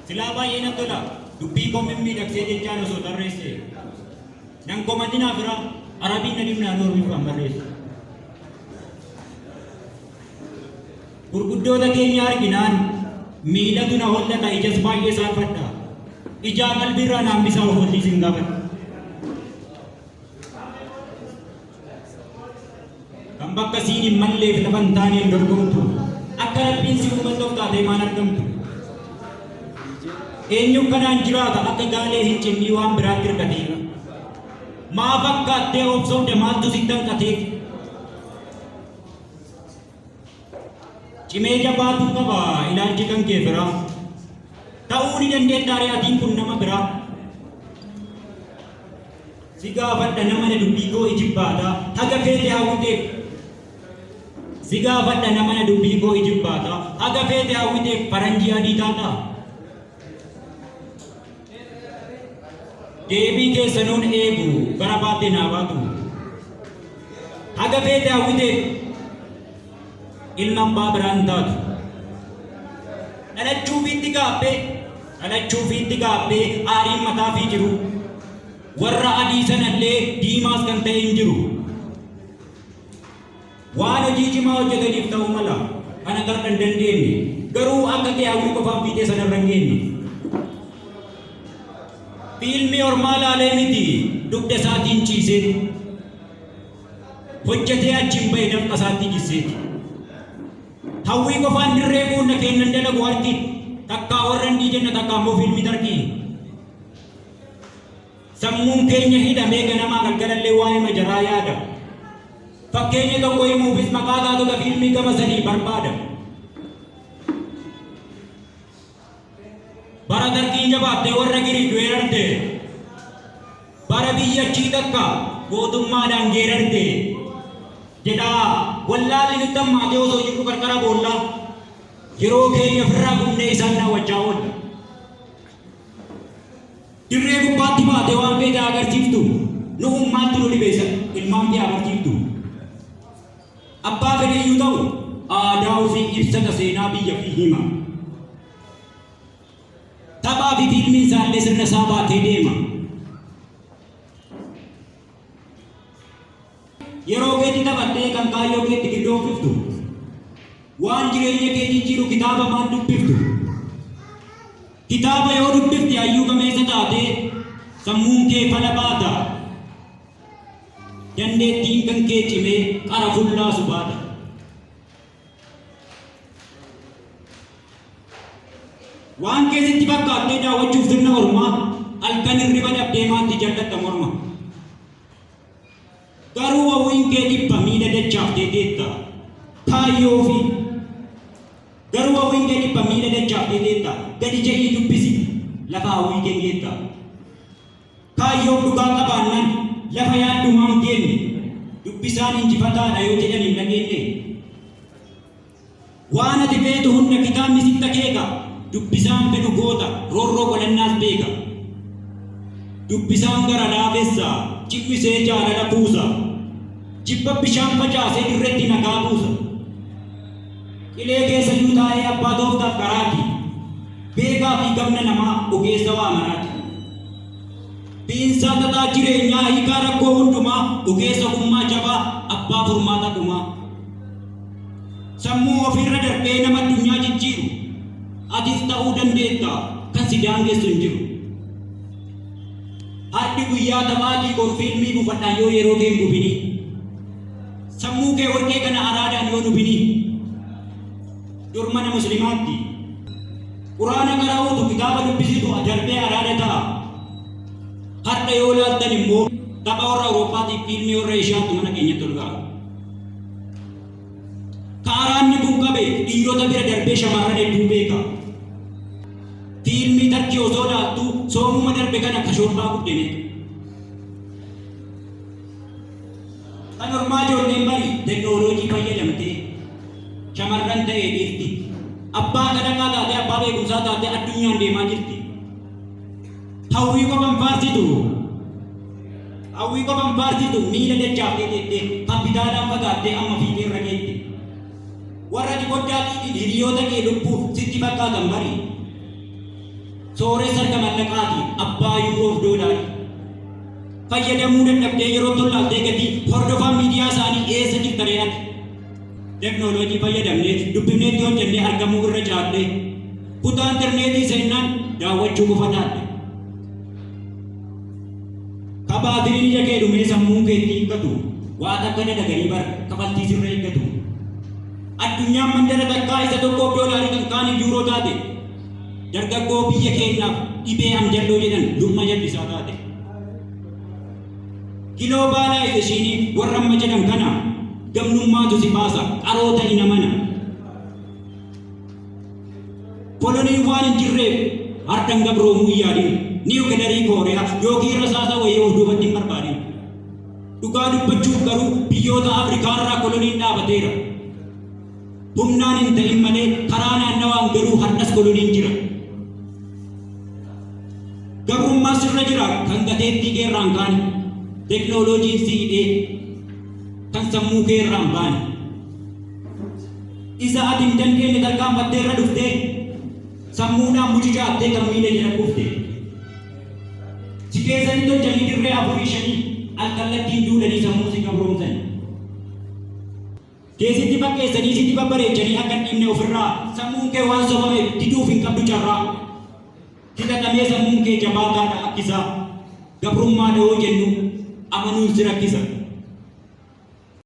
Silaa baay'ee natti tola. Dubbii koo mimmiidhagsee jechaan osoo tarreesse. Nan komadinaa bira arabiin na dhimnaan ormiifaan barreesse. Gurguddoota keenya arginaan miilatu na hollata ijas baay'ee saanfadha. Ijaa qalbiirraa naan bisaa of holliis hin gaafadha. Kan bakka siin hin malleef lafa hin taaneen dorgomtu. Akka rabbiin si uumatti of taatee maan argamtu. Eenyu kanaan jiraata akka gaalee hin cinnii waan biraatti hirkateera. Maa fakkaattee of sobde maaltu sitti hanqateef. Cimee jabaatuu qaba ilaalchi kan kee biraa. Ta'uu ni dandeetta ari'aatiin kun nama biraa. Si gaafadha nama na dubbii koo ijibbaata haga feete hawwiteef. Si gaafadha nama na dubbii koo ijibbaata haga feete hawwiteef faranjii adii taata. Deebii keessanuun eegu gara baattee naa baatu. Haga feete hawwiteef ilma abbaa biraan taatu. Dhalachuufiitti gaabbee aariin mataafii jiru. Warra adii sanallee diimaas kan ta'e hin jiru. Waan hojii cimaa hojjetaniif ta'uu mala kana gara hin dandeenye garuu akka kee hawwii qofaaf fiixee sanarra hin geenye. Fiilmii ormaa laalee miti dugda isaatiin ciisee hojjetee achiin bahee dafqa isaatti jisseeti. Hawwii qofaan dirree guunna kennan dalagu harki takkaa warra hin jenna takkaa immoo fiilmii tarkii. Sammuun keenya hidhamee ganamaa galgalallee waan hima jaraa yaada. Fakkeenya tokko himuufis maqaa taatota fiilmii gama sanii barbaada. Bara tarkiin jabaattee warra girii weerarte. Bara biyyachii takka gootummaadhaan geerarte. Jedhaa wallaalli nutti hammaatee osoo jirru qarqara boolla. Yeroo keenya ofirraa gumnee isaan daawwachaa oolla. Dirree gubbaatti baatee waan feete agarsiiftu. Nu ummaatti nu dhibeessa ilmaan kee agarsiiftu. Abbaa fedheyyuu ta'u aadaa ofii ibsata seenaa biyya fi hima. Taphaa fi fiilmiin isaallee sirna isaa baatee deema. Yeroo keetti taphattee kan kaayyoo keetti giddoofiftu. Waan jireenya kee jijjiiru kitaaba maan dubbiftu. Kitaaba yoo dubbifti hayyuu gameessa taate sammuun kee fala baata. Dandeettiin kan kee cimee qara fullaasu baata. Waan keessatti fakkaattee daawwachuuf sirna ormaa halkan hirriba dhabdee maatti jallatta morma. Garuu hawwiin kee dhibba miila dachaaftee teetta kaayyoo fi garuu hawwiin kee dhibba miila dachaaftee teetta gadi jedhii dubbisi lafa hawwii kee geetta. Kaayyoo dhugaa qabaannan lafa yaaddumaan geenne dubbisaan injifataadha yoo jedhan hin dhageenye. Waan ati feetu hunda kitaabni sitti akeeka. Dubbisaan fedhu goota roorroo godhannaas beeka. Dubbisaan gara laafessaa cimmisee jaalala buusa. Jibba bishaan facaasee irratti nagaa buusa. Qilee keessa iyyuu taa'ee abbaa tooftaaf garaati. Beekaa fi gamna namaa ogeessa waa maraati. Biinsaa tataa jireenyaa hiikaa rakkoo hundumaa ogeessa ogummaa jabaa abbaa furmaata dhumaa. Sammuu ofirra darbee nama addunyaa jijjiiru. Atis ta'uu dandeetta kan si daangessu hin jiru. Har'i guyyaa taphaatii kor fiilmii buufadhaan yoo yeroo kee hin gubini. Sammuu kee warqee kana araadaan yoo dubini. Durmana muslimaatti. Quraana qaraa'uutu kitaaba dubbisitu darbee araada ta'a. Har'a yoo laaltan immoo tapha warra Awuroopaatiif fiilmii warra Eeshiyaatti mana keenyatti ol ga'a. Kaaraanni kun qabe dhiirota bira darbee shamarran hedduu beeka. Fiilmii tarkii osoo laaltu soomuma darbe kana akka shoorbaa guddene. Kan ormaa ijoolleen bari teknooloojii fayyadamtee shamarran ta'ee dhiirti. Abbaa kadhaqaa taatee abbaa beekumsaa taatee addunyaan deemaa jirti. Hawwii qofan faarsitu miila dachaaftee teettee kapitaalaan fagaattee amma fiigee irra geette. Warra dhiqoddaatii hiriyoota kee lubbuuf sitti fakkaatan bari. sooressa harka mallaqaati abbaa yuuroof doolaari. Fayyadamuu dadhabdee yeroo tollaaltee gadi hordofaa miidiyaa isaanii eessa jirtanii ati? Teknooloojii fayyadamnee dubbifneetti hojjennee argamuu irra caallee kutaa intarneetii seennaan daawwachuu qofa taate. Kabaatiriin ija kee dhumee sammuu keetti hiikkatu waan akka dadagarii bara kafaltii sirra eeggatu. Addunyaan mandara takkaa isa tokkoof doolaarii kan kaaniif yuuroo taate dargaggoo biyya keenyaaf dhibee amjalloo jedhan dhumma jallisaa taate. Giloobaalaayizeeshinii warra amma jedhan kana gamnummaatu si baasa qaroota hin amana. Koloniin waan hin jirreef har'an gabroomuu hin yaadin niwukilarii Kooriyaa yookiin rasaasa wayii of duubatti hin barbaadin. Dhugaa dubbachuuf garuu biyyoota Afrikaarraa koloniin dhaabateera. Humnaan hin ta'in malee karaa naannawaan garuu har'as koloniin jira. Gabrummaa sirra jira kan gateettii keerraan kaane teknooloojiin siidhee kan sammuu keerraan baane. Isa ati hin dandeenye tarkaanfattee irra dhuftee sammuudhaan mucucaattee kan miila jala kufte. Si keessatti hojjanii dirree 4-5 alkallattiin duudhanii sammuu si gabroomsan. Keessatti fakkeessanii sitti babbareechanii akka hin dhimne ofirraa sammuun kee waan sobameef diduuf hin qabdu carraa. Hidhatamee sammuun kee jabaataadha akkisaa gabrummaa dha'oo jennu amanuun si rakkisa.